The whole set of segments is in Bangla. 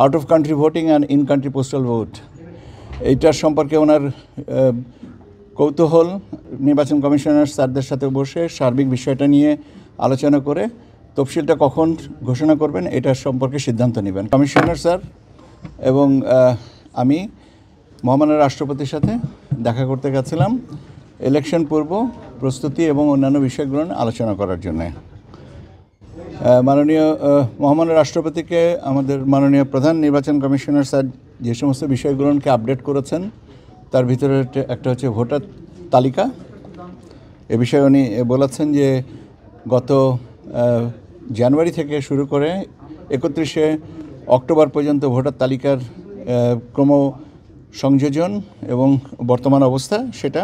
Out of country voting and in country postal vote, এইটার সম্পর্কে ওনার কৌতূহল নির্বাচন কমিশনার স্যারদের সাথে বসে সার্বিক বিষয়টা নিয়ে আলোচনা করে তফসিলটা কখন ঘোষণা করবেন এটার সম্পর্কে সিদ্ধান্ত নেবেন। কমিশনার স্যার এবং আমি মহামান্য রাষ্ট্রপতির সাথে দেখা করতে গেছিলাম ইলেকশন পূর্ব প্রস্তুতি এবং অন্যান্য বিষয়গুলো আলোচনা করার জন্য। মাননীয় মহামান্য রাষ্ট্রপতিকে আমাদের মাননীয় প্রধান নির্বাচন কমিশনার স্যার যে সমস্ত বিষয়গুলোকে আপডেট করেছেন তার ভিতরে একটা হচ্ছে ভোটার তালিকা। এ বিষয়ে উনি বলেছেন যে গত জানুয়ারি থেকে শুরু করে 31শে অক্টোবর পর্যন্ত ভোটার তালিকার ক্রম সংযোজন এবং বর্তমান অবস্থা সেটা,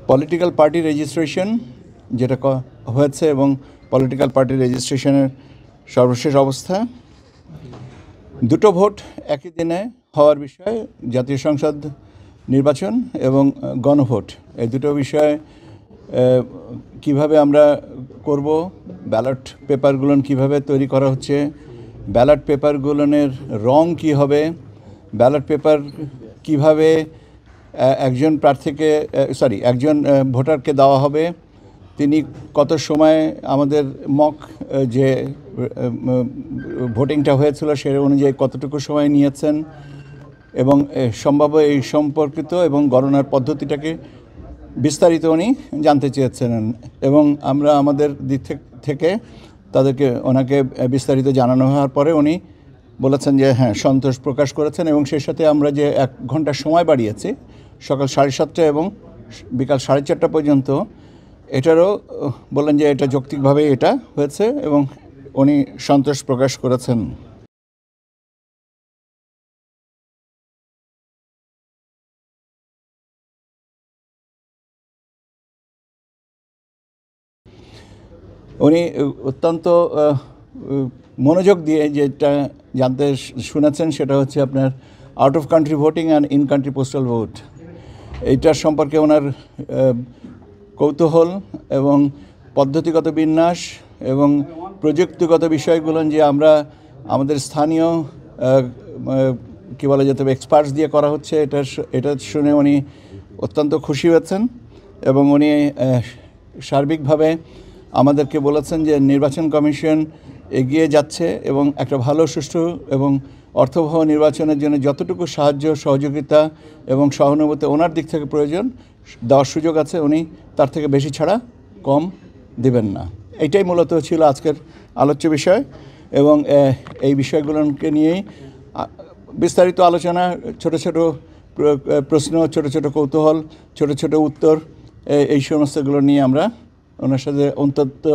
পলিটিক্যাল পার্টি রেজিস্ট্রেশন যেটা হয়েছে এবং পলিটিক্যাল পার্টি রেজিস্ট্রেশনের সর্বশেষ অবস্থা, দুটো ভোট একই দিনে হওয়ার বিষয়, জাতীয় সংসদ নির্বাচন এবং গণভোট, এই দুটো বিষয়ে কিভাবে আমরা করব, ব্যালট পেপারগুলো কিভাবে তৈরি করা হচ্ছে, ব্যালট পেপারগুলোর রং কী হবে, ব্যালট পেপার কিভাবে একজন প্রার্থীকে একজন ভোটারকে দেওয়া হবে, তিনি কত সময় আমাদের মক যে ভোটিংটা হয়েছিল সে অনুযায়ী কতটুকু সময় নিয়েছেন এবং সম্ভাব্য এই সম্পর্কিত এবং গণনার পদ্ধতিটাকে বিস্তারিত উনি জানতে চেয়েছেন এবং আমরা আমাদের দিক থেকে ওনাকে বিস্তারিত জানানো হওয়ার পরে উনি বলেছেন যে হ্যাঁ সন্তোষ প্রকাশ করেছেন এবং সেই সাথে আমরা যে 1 ঘন্টা সময় বাড়িয়েছি সকাল 7:30 এবং বিকাল 4:30 পর্যন্ত, এটারও বললেন যে এটা যৌক্তিকভাবে এটা হয়েছে এবং উনি সন্তোষ প্রকাশ করেছেন। উনি অত্যন্ত মনোযোগ দিয়ে যেটা জানতে শুনেছেন সেটা হচ্ছে আপনার out of country voting and in country postal vote, এইটার সম্পর্কে ওনার কৌতূহল এবং পদ্ধতিগত বিন্যাস এবং প্রযুক্তিগত বিষয়গুলো যে আমরা আমাদের স্থানীয় কী বলা যেতে হবে এক্সপার্টস দিয়ে করা হচ্ছে এটা শুনে উনি অত্যন্ত খুশি হয়েছেন এবং উনি সার্বিকভাবে আমাদেরকে বলেছেন যে নির্বাচন কমিশন এগিয়ে যাচ্ছে এবং একটা ভালো সুষ্ঠু এবং অর্থবহ নির্বাচনের জন্য যতটুকু সাহায্য সহযোগিতা এবং সহানুভূতি ওনার দিক থেকে প্রয়োজন দেওয়ার সুযোগ আছে, উনি তার থেকে বেশি ছাড়া কম দেবেন না। এইটাই মূলত ছিল আজকের আলোচ্য বিষয় এবং এই বিষয়গুলোকে নিয়েই বিস্তারিত আলোচনা, ছোট ছোট প্রশ্ন, ছোট ছোট কৌতূহল, ছোট ছোট উত্তর, এই সমস্তগুলো নিয়ে আমরা ওনার সাথে অত্যন্ত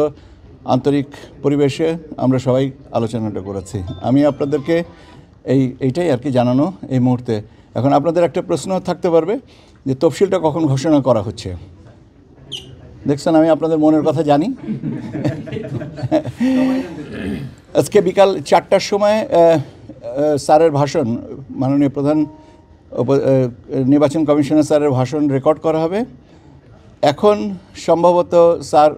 আন্তরিক পরিবেশে আমরা সবাই আলোচনাটা করেছি। আমি আপনাদেরকে এইটাই আর কি জানানো এই মুহূর্তে। এখন আপনাদের একটা প্রশ্ন থাকতে পারবে যে তফসিলটা কখন ঘোষণা করা হচ্ছে। দেখছেন আমি আপনাদের মনের কথা জানি। আজকে বিকাল 4টার সময় স্যারের ভাষণ, মাননীয় প্রধান নির্বাচন কমিশনার স্যারের ভাষণ রেকর্ড করা হবে। এখন সম্ভবত স্যার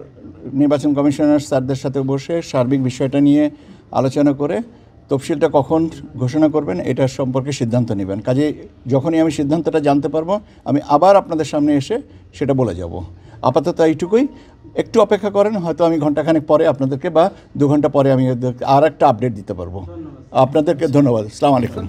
নির্বাচন কমিশনার স্যারদের সাথে বসে সার্বিক বিষয়টা নিয়ে আলোচনা করে তফসিলটা কখন ঘোষণা করবেন এটার সম্পর্কে সিদ্ধান্ত নেবেন। কাজে যখনই আমি সিদ্ধান্তটা জানতে পারবো আমি আবার আপনাদের সামনে এসে সেটা বলে যাব। আপাতত এইটুকুই, একটু অপেক্ষা করেন, হয়তো আমি ঘন্টাখানেক পরে আপনাদেরকে বা 2 ঘন্টা পরে আমি আর একটা আপডেট দিতে পারবো। আপনাদেরকে ধন্যবাদ। আসসালামু আলাইকুম।